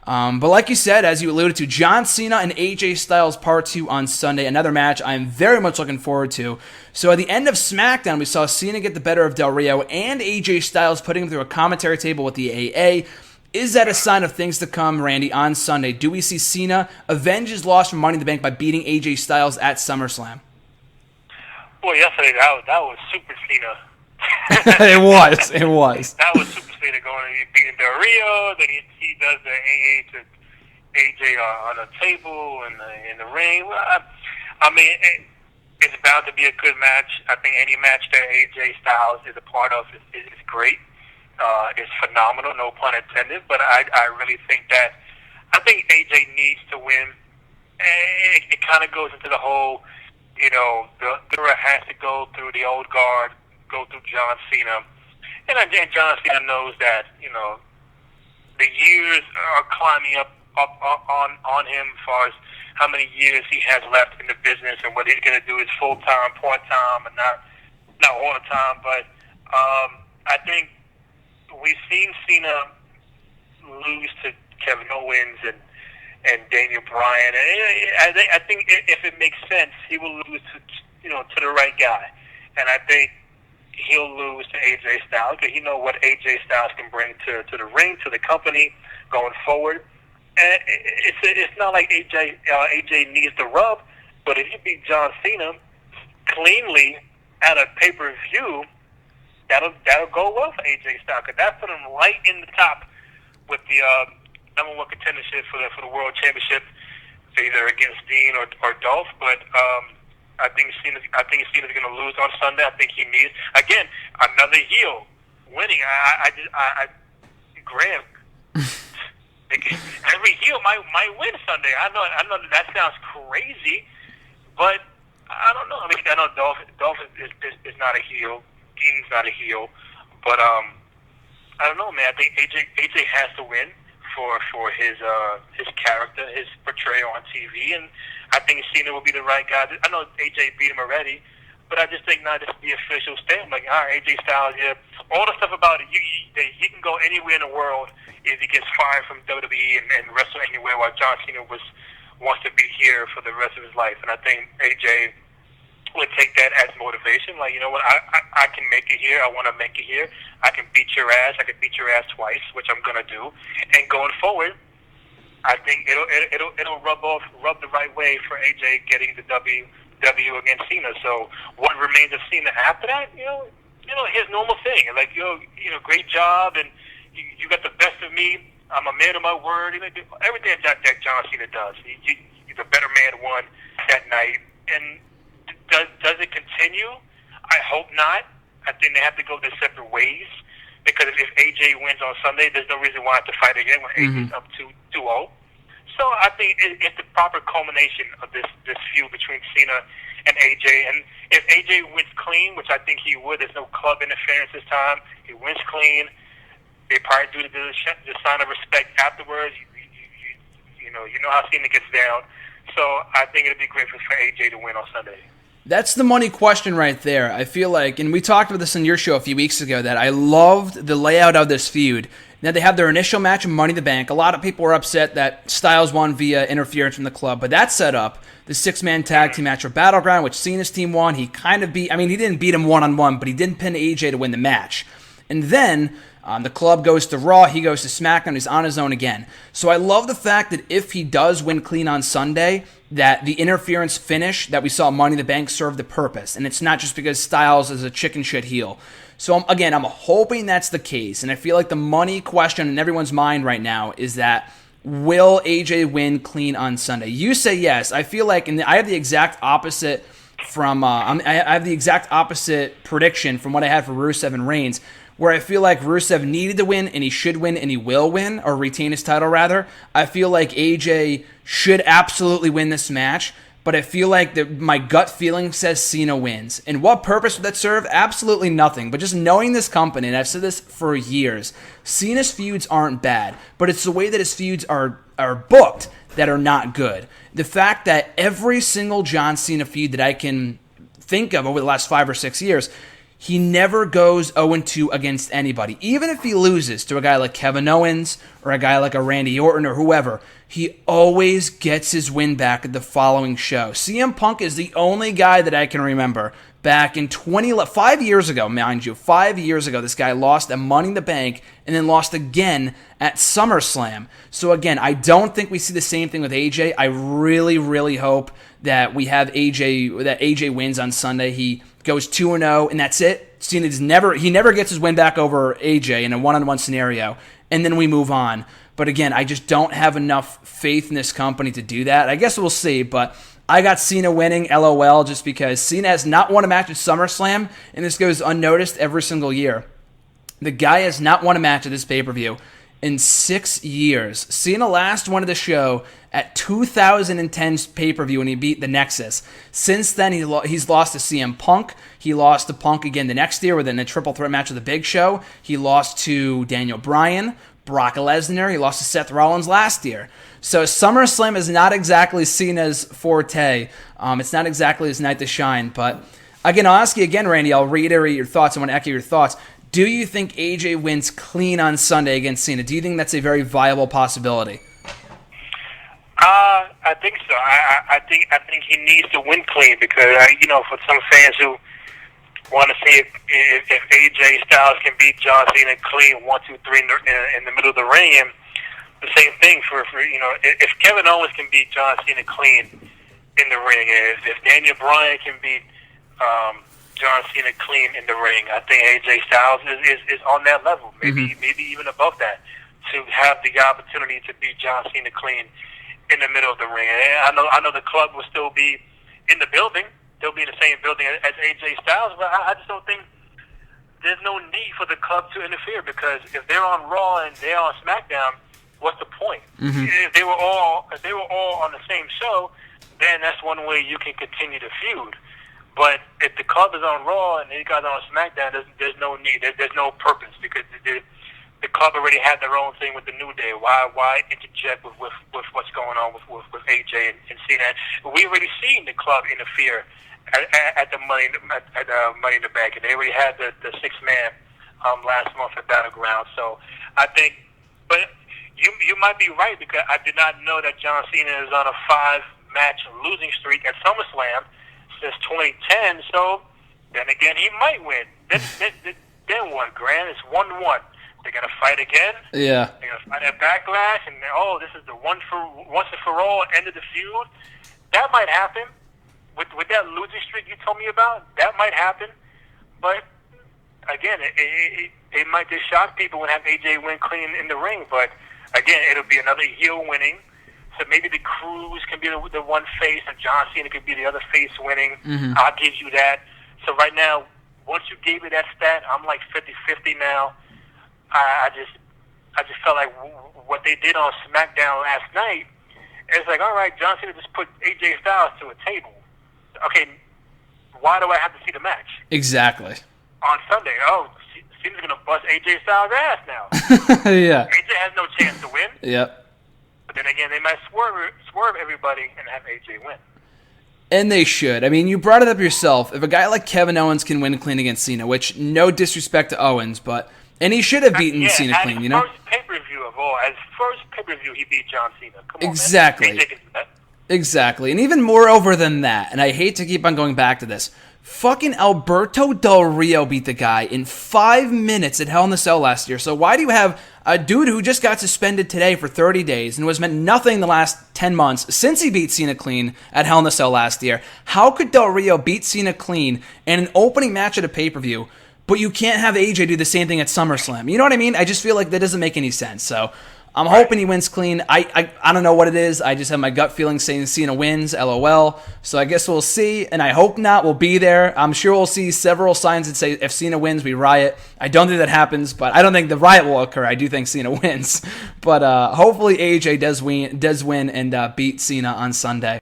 But like you said, as you alluded to, John Cena and AJ Styles Part 2 on Sunday, another match I'm very much looking forward to. So at the end of SmackDown, we saw Cena get the better of Del Rio and AJ Styles, putting him through a commentary table with the AA. Is that a sign of things to come, Randy, on Sunday? Do we see Cena avenge his loss from Money in the Bank by beating AJ Styles at SummerSlam? Boy, yesterday that was Super Cena. It was. That was Super Cena going and beating Del Rio. Then he does the AA to AJ on a table in the ring. Well, I mean, it's bound to be a good match. I think any match that AJ Styles is a part of is great. It's phenomenal, no pun intended. But I really think AJ needs to win. And it kind of goes into the whole, the era has to go through the old guard, go through John Cena. And John Cena knows that, the years are climbing up on him as far as how many years he has left in the business and what he's going to do is full-time, part-time, and not all the time. But I think we've seen Cena lose to Kevin Owens and Daniel Bryan. And I think if it makes sense, he will lose to the right guy. And I think he'll lose to AJ Styles because what AJ Styles can bring to the ring, to the company going forward. And it's not like AJ needs the rub, but if you beat John Cena cleanly at a pay-per-view, that'll go well for AJ Styles because that put him right in the top with the number one contendership for the World Championship, either against Dean or Dolph. But I think Cena's going to lose on Sunday. I think he needs another heel winning. Graham. Every heel might win Sunday. I know that sounds crazy, but I don't know. I mean, I know Dolph is not a heel. Dean's not a heel, but I don't know, man. I think AJ has to win for his character, his portrayal on TV, and I think Cena will be the right guy. I know AJ beat him already, but I just think now this is the official stamp. Like, all right, AJ Styles, yeah, all the stuff about it, he can go anywhere in the world if he gets fired from WWE and wrestle anywhere, while John Cena wants to be here for the rest of his life. And I think AJ would take that as motivation. Like, you know what, I can make it here. I want to make it here. I can beat your ass. I can beat your ass twice, which I'm gonna do. And going forward, I think it'll rub the right way for AJ getting the W against Cena. So what remains of Cena after that? His normal thing. Like, great job, and you got the best of me. I'm a man of my word. Everything that John Cena does. He's a better man won that night. And does it continue? I hope not. I think they have to go their separate ways, because if AJ wins on Sunday, there's no reason why I have to fight again when AJ's up 2-0. So I think it's the proper culmination of this feud between Cena and AJ. And if AJ wins clean, which I think he would, there's no club interference this time. He wins clean. They probably do the sign of respect afterwards. You know how Cena gets down. So I think it'd be great for AJ to win on Sunday. That's the money question right there. I feel like, and we talked about this on your show a few weeks ago, that I loved the layout of this feud. Now they have their initial match of Money in the Bank. A lot of people were upset that Styles won via interference from the club, but that set up the six-man tag team match for Battleground, which Cena's team won. He kind of he didn't beat him one-on-one, but he didn't pin AJ to win the match. And then the club goes to Raw, he goes to SmackDown, he's on his own again. So I love the fact that if he does win clean on Sunday, that the interference finish that we saw Money in the Bank served the purpose. And it's not just because Styles is a chicken shit heel. So again, I'm hoping that's the case. And I feel like the money question in everyone's mind right now is that, will AJ win clean on Sunday? You say yes. I feel like, and I have the exact opposite from, I have the exact opposite prediction from what I had for Rusev and Reigns, where I feel like Rusev needed to win, and he should win, and he will win, or retain his title, rather. I feel like AJ should absolutely win this match, but I feel like my gut feeling says Cena wins. And what purpose would that serve? Absolutely nothing. But just knowing this company, and I've said this for years, Cena's feuds aren't bad, but it's the way that his feuds are booked that are not good. The fact that every single John Cena feud that I can think of over the last 5 or 6 years, he never goes 0-2 against anybody. Even if he loses to a guy like Kevin Owens or a guy like a Randy Orton or whoever, he always gets his win back at the following show. CM Punk is the only guy that I can remember back in 5 years ago, mind you, 5 years ago, this guy lost at Money in the Bank and then lost again at SummerSlam. So again, I don't think we see the same thing with AJ. I really, really hope that we have AJ wins on Sunday. He goes 2-0, and that's it. Cena never gets his win back over AJ in a one-on-one scenario, and then we move on. But again, I just don't have enough faith in this company to do that. I guess we'll see, but I got Cena winning, LOL, just because Cena has not won a match at SummerSlam, and this goes unnoticed every single year. The guy has not won a match at this pay-per-view in 6 years. Cena last won the show at 2010's pay-per-view when he beat the Nexus. Since then, he's lost to CM Punk. He lost to Punk again the next year within a triple threat match with the Big Show. He lost to Daniel Bryan, Brock Lesnar. He lost to Seth Rollins last year. So SummerSlam is not exactly Cena's forte. It's not exactly his night to shine. But again, I'll ask you again, Randy. I'll reiterate your thoughts. I want to echo your thoughts. Do you think AJ wins clean on Sunday against Cena? Do you think that's a very viable possibility? I think so. I think he needs to win clean because for some fans who want to see if AJ Styles can beat John Cena clean 1, 2, 3 in the middle of the ring, and the same thing for if Kevin Owens can beat John Cena clean in the ring, if Daniel Bryan can beat John Cena clean in the ring, I think AJ Styles is on that level, maybe even above that, to have the opportunity to beat John Cena clean in the middle of the ring. And I know the club will still be in the building; they'll be in the same building as AJ Styles, but I just don't think there's no need for the club to interfere, because if they're on Raw and they're on SmackDown, what's the point? If they were all on the same show, then that's one way you can continue to feud. But if the club is on Raw and these guys are on SmackDown, there's no need. There's no purpose, because the club already had their own thing with the New Day. Why interject with what's going on with AJ and Cena? We already seen the club interfere at the Money in the Bank, and they already had the 6-man last month at Battleground. So I think, but you might be right, because I did not know that John Cena is on a 5-match losing streak at SummerSlam since 2010. So then again, he might win. Then what, Grant? It's 1-1. They're gonna fight again. Yeah. They're gonna fight at Backlash, and this is the once and for all end of the feud. That might happen with that losing streak you told me about. That might happen, but again, it might just shock people when have AJ win clean in the ring. But again, it'll be another heel winning. So maybe the Cruz can be the one face, and John Cena could be the other face winning. I'll give you that. So right now, once you gave me that stat, I'm like 50-50 now. I just felt like what they did on SmackDown last night, it's like, all right, John Cena just put AJ Styles to a table. Okay, why do I have to see the match? Exactly. On Sunday, Cena's going to bust AJ Styles' ass now. Yeah. AJ has no chance to win. Yep. But then again, they might swerve everybody and have AJ win. And they should. I mean, you brought it up yourself. If a guy like Kevin Owens can win clean against Cena, which no disrespect to Owens, and he should have beaten Cena clean, you know? First pay-per-view of all. As first pay-per-view, he beat John Cena. Come on, exactly. Man. AJ can do that. Exactly. And even moreover than that, and I hate to keep on going back to this, fucking Alberto Del Rio beat the guy in 5 minutes at Hell in a Cell last year. So why do you have a dude who just got suspended today for 30 days and was meant nothing the last 10 months since he beat Cena clean at Hell in a Cell last year? How could Del Rio beat Cena clean in an opening match at a pay-per-view, but you can't have AJ do the same thing at SummerSlam? You know what I mean? I just feel like that doesn't make any sense. So I'm hoping he wins clean. I don't know what it is. I just have my gut feeling saying Cena wins, LOL. So I guess we'll see, and I hope not. We'll be there. I'm sure we'll see several signs that say if Cena wins, we riot. I don't think that happens, but I don't think the riot will occur. I do think Cena wins. But hopefully AJ does win and beat Cena on Sunday.